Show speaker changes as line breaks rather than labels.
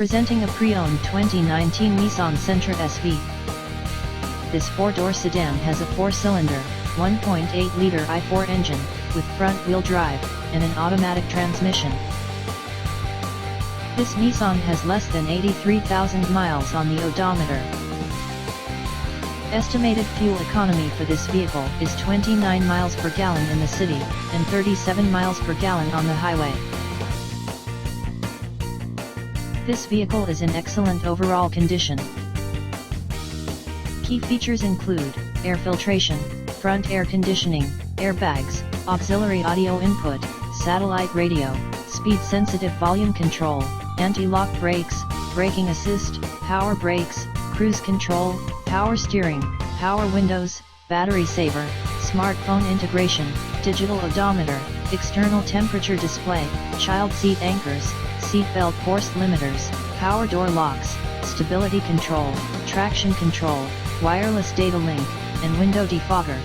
Presenting a pre-owned 2019 Nissan Sentra SV. This four-door sedan has a four-cylinder, 1.8-liter i4 engine, with front-wheel drive, and an automatic transmission. This Nissan has less than 83,000 miles on the odometer. Estimated fuel economy for this vehicle is 29 miles per gallon in the city, and 37 miles per gallon on the highway. This vehicle is in excellent overall condition. Key features include air filtration, front air conditioning, airbags, auxiliary audio input, satellite radio, speed-sensitive volume control, anti-lock brakes, braking assist, power brakes, cruise control, power steering, power windows, battery saver, smartphone integration, digital odometer, external temperature display, child seat anchors, seat belt force limiters, power door locks, stability control, traction control, wireless data link, and window defogger.